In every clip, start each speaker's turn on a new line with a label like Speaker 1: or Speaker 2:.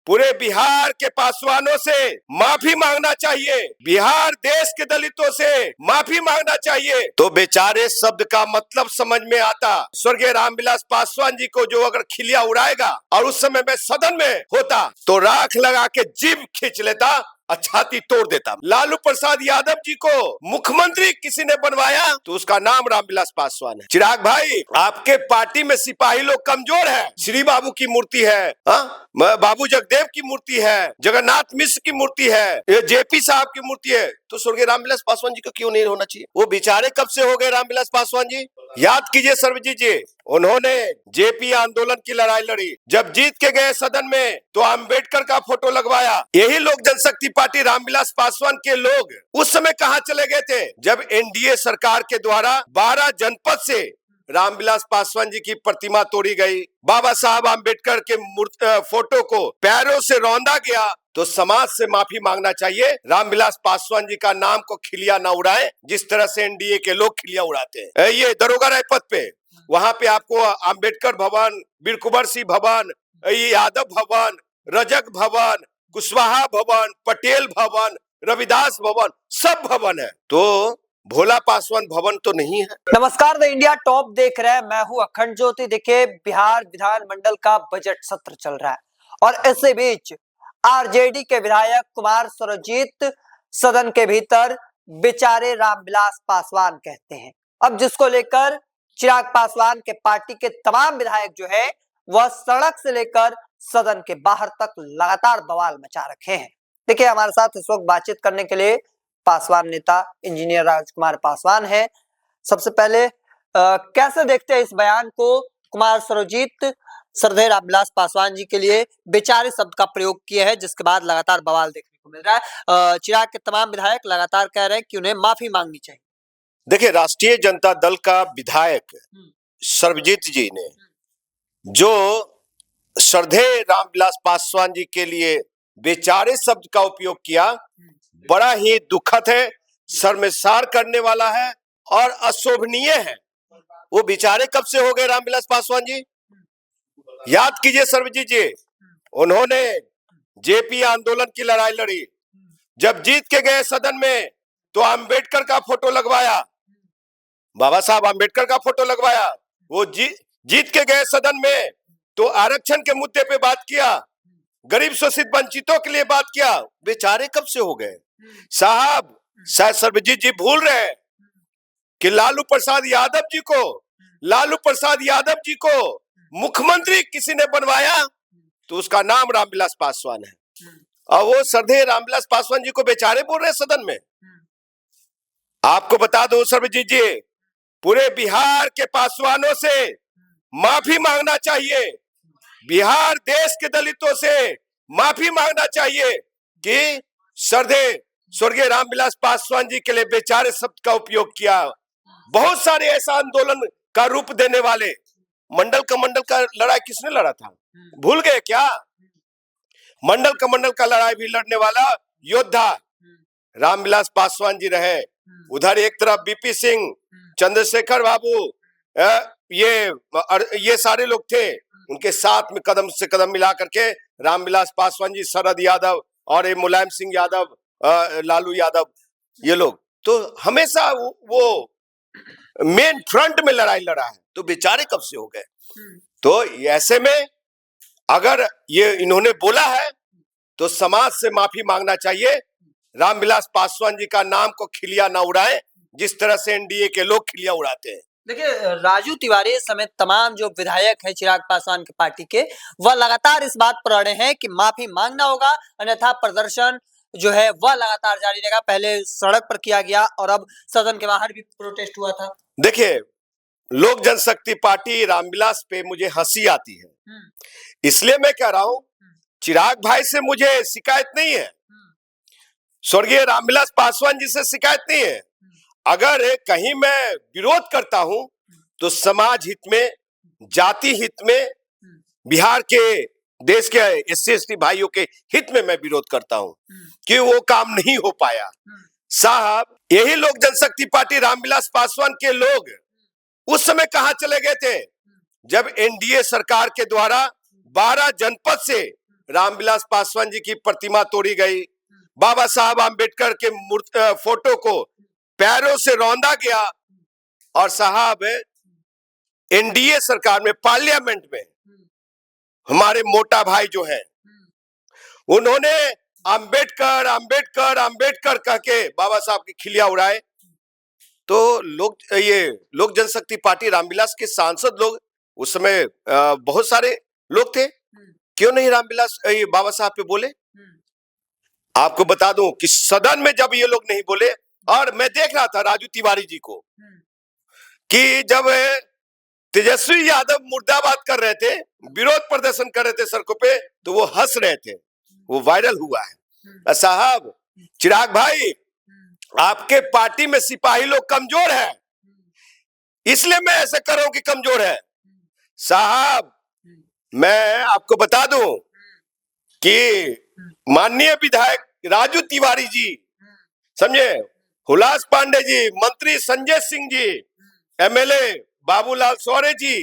Speaker 1: पूरे बिहार के पासवानों से माफी मांगना चाहिए, बिहार देश के दलितों से माफी मांगना चाहिए। तो बेचारे शब्द का मतलब समझ में आता। स्वर्गीय रामविलास पासवान जी को जो अगर खिलिया उड़ाएगा और उस समय मैं सदन में होता तो राख लगा के जीभ खींच लेता, छाती तोड़ देता। लालू प्रसाद यादव जी को मुख्यमंत्री किसी ने बनवाया तो उसका नाम रामविलास पासवान है। चिराग भाई, आपके पार्टी में सिपाही लोग कमजोर है। श्री बाबू की मूर्ति है, बाबू जगदेव की मूर्ति है, जगन्नाथ मिश्र की मूर्ति है, ये जेपी साहब की मूर्ति है, तो स्वर्गीय रामविलास पासवान जी को क्यों नहीं होना चाहिए? वो बेचारे कब से हो गए रामविलास पासवान जी? याद कीजिए सर्वजीत जी, उन्होंने जेपी आंदोलन की लड़ाई लड़ी, जब जीत के गए सदन में तो अंबेडकर का फोटो लगवाया। यही लोग जनशक्ति पार्टी रामविलास पासवान के लोग उस समय कहां चले गए थे जब एनडीए सरकार के द्वारा 12 जनपद से रामविलास पासवान जी की प्रतिमा तोड़ी गई, बाबा साहब आम्बेडकर के फोटो को पैरों से रौंदा गया। तो समाज से माफी मांगना चाहिए। रामविलास पासवान जी का नाम को खिलिया ना उड़ाए जिस तरह से एनडीए के लोग खिलिया उड़ाते हैं। ये दरोगा रायपत पे, वहां पे आपको आम्बेडकर भवन, वीर कुंवर सिंह भवन, यादव भवन, रजक भवन, कुशवाहा भवन, पटेल भवन, रविदास भवन, सब भवन है, तो भोला पासवान भवन तो नहीं है।
Speaker 2: नमस्कार, द इंडिया टॉप देख रहे हैं, मैं हूं अखंड ज्योति। देखिए, बिहार विधानमंडल का बजट सत्र चल रहा है और इसी बीच आरजेडी के विधायक कुमार सर्वजीत सदन के भीतर बेचारे रामविलास पासवान कहते हैं। अब जिसको लेकर चिराग पासवान के पार्टी के तमाम विधायक जो है वह सड़क से लेकर सदन के बाहर तक लगातार बवाल मचा रखे हैं। देखिए, हमारे साथ इस वक्त बातचीत करने के लिए पासवान नेता इंजीनियर राजकुमार पासवान है। सबसे पहले कैसे देखते हैं इस बयान को? कुमार सर्वजीत श्रद्धेय रामविलास पासवान जी के लिए बेचारे शब्द का प्रयोग किए हैं, जिसके बाद लगातार बवाल देखने को मिल रहा है। चिराग के तमाम विधायक लगातार कह रहे हैं कि उन्हें माफी मांगनी चाहिए।
Speaker 1: देखिए, राष्ट्रीय जनता दल का विधायक सर्वजीत जी ने जो श्रद्धेय रामविलास पासवान जी के लिए बेचारे शब्द का उपयोग किया, बड़ा ही दुखद है, शर्मसार करने वाला है और अशोभनीय है। वो बेचारे कब से हो गए रामविलास पासवान जी? याद कीजिए सर्वजीत जी, उन्होंने जेपी आंदोलन की लड़ाई लड़ी, जब जीत के गए सदन में तो अंबेडकर का फोटो लगवाया, बाबा साहब आम्बेडकर का फोटो लगवाया। वो जीत के गए सदन में तो आरक्षण के मुद्दे पे बात किया, गरीब शोषित वंचितों के लिए बात किया। बेचारे कब से हो गए साहब? शायद सर्वजीत जी भूल रहे हैं कि लालू प्रसाद यादव जी को मुख्यमंत्री किसी ने बनवाया तो उसका नाम रामविलास पासवान है। और वो श्रद्धेय रामविलास पासवान जी को बेचारे बोल रहे हैं सदन में। आपको बता दो सर्वजीत जी, पूरे बिहार के पासवानों से माफी मांगना चाहिए, बिहार देश के दलितों से माफी मांगना चाहिए कि श्रद्धेय स्वर्गीय रामविलास पासवान जी के लिए बेचारे शब्द का उपयोग किया। बहुत सारे ऐसा आंदोलन का रूप देने वाले, मंडल का लड़ाई किसने लड़ा था? भूल गए क्या? मंडल का लड़ाई भी लड़ने वाला योद्धा रामविलास पासवान जी रहे। उधर एक तरफ बीपी सिंह, चंद्रशेखर बाबू, ये सारे लोग थे, उनके साथ में कदम से कदम मिला करके रामविलास पासवान जी, शरद यादव और ये मुलायम सिंह यादव, लालू यादव, ये लोग तो हमेशा वो मेन फ्रंट में लड़ाई लड़ा है। तो बेचारे कब से हो गए? तो ऐसे में अगर ये इन्होंने बोला है तो समाज से माफी मांगना चाहिए। रामविलास पासवान जी का नाम को खिलिया ना उड़ाए जिस तरह से एनडीए के लोग खिलिया उड़ाते हैं।
Speaker 2: देखिए, राजू तिवारी समेत तमाम जो विधायक हैं चिराग पासवान की पार्टी के, वह लगातार इस बात पर अड़े हैं कि माफी मांगना होगा, अन्यथा प्रदर्शन जो है वह लगातार जारी रहेगा। पहले सड़क पर किया गया और अब सदन के बाहर भी प्रोटेस्ट हुआ था।
Speaker 1: देखिए, लोक जनशक्ति पार्टी रामविलास पे मुझे हंसी आती है, इसलिए मैं कह रहा हूं, चिराग भाई से मुझे शिकायत नहीं है, स्वर्गीय रामविलास पासवान जी से शिकायत नहीं है। अगर कहीं मैं विरोध करता हूं तो समाज हित में, जाति हित में, बिहार के देश के एससी एसटी भाइयों के हित में मैं विरोध करता हूं कि वो काम नहीं हो पाया। साहब, यही लोक जनशक्ति पार्टी रामविलास पासवान के लोग उस समय कहां चले गए थे जब एनडीए सरकार के द्वारा 12 जनपद से रामविलास पासवान जी की प्रतिमा तोड़ी गई, बाबा साहब आम्बेडकर के फोटो को पैरों से रौंदा गया, और साहब एनडीए सरकार में पार्लियामेंट में हमारे मोटा भाई जो है उन्होंने आम्बेडकर आम्बेडकर आम्बेडकर कह के बाबा साहब की खिलिया उड़ाए। तो लोक जनशक्ति पार्टी रामविलास के सांसद लोग उस समय बहुत सारे लोग थे, क्यों नहीं रामविलास ये बाबा साहब पे बोले? आपको बता दूं कि सदन में जब ये लोग नहीं बोले, और मैं देख रहा था राजू तिवारी जी को कि जब तेजस्वी यादव मुर्दाबाद कर रहे थे, विरोध प्रदर्शन कर रहे थे सड़कों पे, तो वो हंस रहे थे, वो वायरल हुआ है। साहब चिराग भाई, आपके पार्टी में सिपाही लोग कमजोर है, इसलिए मैं ऐसे कर रहा हूं कि कमजोर है। साहब मैं आपको बता दूं कि माननीय विधायक राजू तिवारी जी, समझे, हुलास पांडे जी, मंत्री संजय सिंह जी, एमएलए बाबूलाल सौरे जी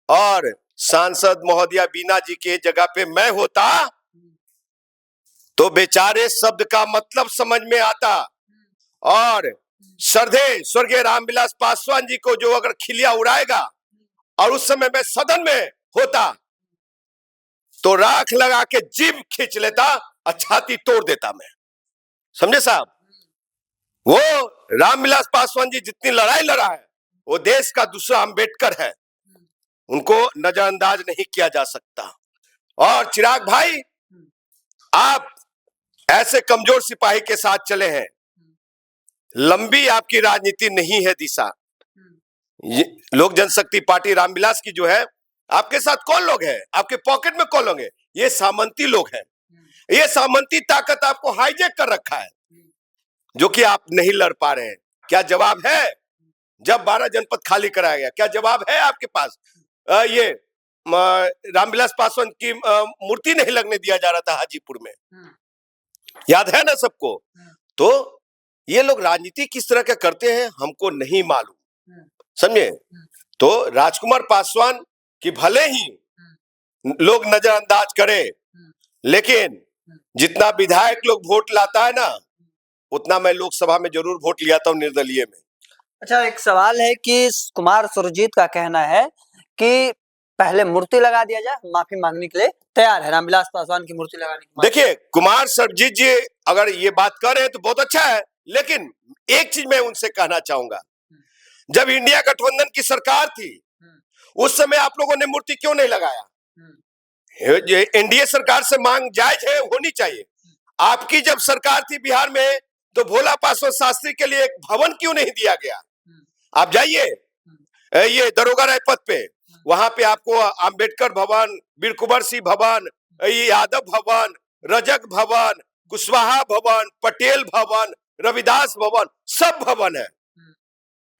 Speaker 1: और सांसद महोदया बीना जी के जगह पे मैं होता तो बेचारे शब्द का मतलब समझ में आता, और श्रद्धेय स्वर्गीय रामविलास पासवान जी को जो अगर खिलिया उड़ाएगा और उस समय मैं सदन में होता तो राख लगा के जीभ खींच लेता और छाती तोड़ देता मैं, समझे साहब। वो रामविलास पासवान जी जितनी लड़ाई लड़ा है, वो देश का दूसरा अंबेडकर है, उनको नजरअंदाज नहीं किया जा सकता। और चिराग भाई, आप ऐसे कमजोर सिपाही के साथ चले हैं, लंबी आपकी राजनीति नहीं है दिशा। लोक जनशक्ति पार्टी रामविलास की जो है, आपके साथ कौन लोग हैं, आपके पॉकेट में कौन लोग हैं? ये सामंती लोग हैं, ये सामंती ताकत आपको हाईजैक कर रखा है, जो कि आप नहीं लड़ पा रहे हैं। क्या जवाब है? जब 12 जनपद खाली कराया गया, क्या जवाब है आपके पास? ये रामविलास पासवान की मूर्ति नहीं लगने दिया जा रहा था हाजीपुर में, याद है ना सबको? तो ये लोग राजनीति किस तरह के करते हैं हमको नहीं मालूम, समझे। तो राजकुमार पासवान की भले ही लोग नजरअंदाज करें, लेकिन जितना विधायक लोग वोट लाता है ना, उतना मैं लोकसभा में जरूर वोट लिया था निर्दलीय में।
Speaker 2: अच्छा, एक सवाल है कि कुमार सुरजीत का कहना है कि पहले मूर्ति लगा दिया जाए, माफी मांगने के लिए तैयार है रामविलास पासवान की मूर्ति लगाने की।
Speaker 1: देखिए, कुमार सुरजीत जी अगर ये बात कर रहे हैं तो बहुत अच्छा है, लेकिन एक चीज मैं उनसे कहना चाहूंगा, जब इंडिया गठबंधन की सरकार थी उस समय आप लोगों ने मूर्ति क्यों नहीं लगाया? एनडीए सरकार से मांग जायज है, होनी चाहिए। आपकी जब सरकार थी बिहार में, तो भोला पासवान शास्त्री के लिए एक भवन क्यों नहीं दिया गया? आप जाइए ये दरोगा रायपत पे, वहां पे आपको अंबेडकर भवन, वीर कुंवर सिंह भवन, यादव भवन, रजक भवन, कुशवाहा भवन, पटेल भवन, रविदास भवन, सब भवन है।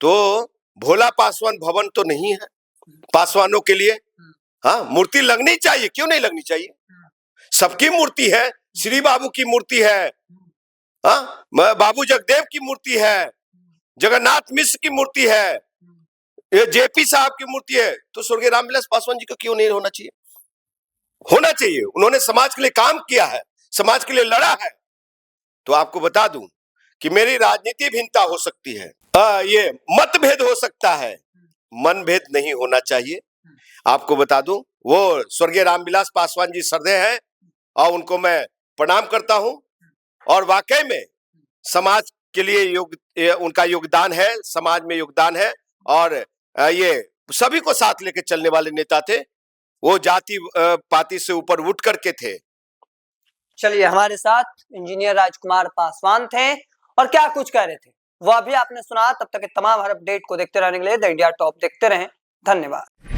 Speaker 1: तो भोला पासवान भवन तो नहीं है पासवानों के लिए? हाँ, मूर्ति लगनी चाहिए, क्यों नहीं लगनी चाहिए? सबकी मूर्ति है, श्री बाबू की मूर्ति है, हाँ, बाबू जगदेव की मूर्ति है, जगन्नाथ मिश्र की मूर्ति है, जेपी साहब की मूर्ति है, तो स्वर्गीय रामविलास पासवान जी का क्यों नहीं होना चाहिए? होना चाहिए। उन्होंने समाज के लिए काम किया है, समाज के लिए लड़ा है। तो आपको बता दूं कि मेरी राजनीति भिन्नता हो सकती है, ये मतभेद हो सकता है, मनभेद नहीं होना चाहिए। आपको बता दूं, वो स्वर्गीय रामविलास पासवान जी श्रद्धेय हैं और उनको मैं प्रणाम करता हूं, और वाकई में समाज के लिए उनका योगदान है, समाज में योगदान है, और ये सभी को साथ लेके चलने वाले नेता थे। वो जाति पाति से ऊपर उठ करके थे।
Speaker 2: चलिए, हमारे साथ इंजीनियर राजकुमार पासवान थे और क्या कुछ कह रहे थे वो अभी आपने सुना। तब तक के तमाम हर अपडेट को देखते रहने के लिए द इंडिया टॉप देखते रहें। धन्यवाद।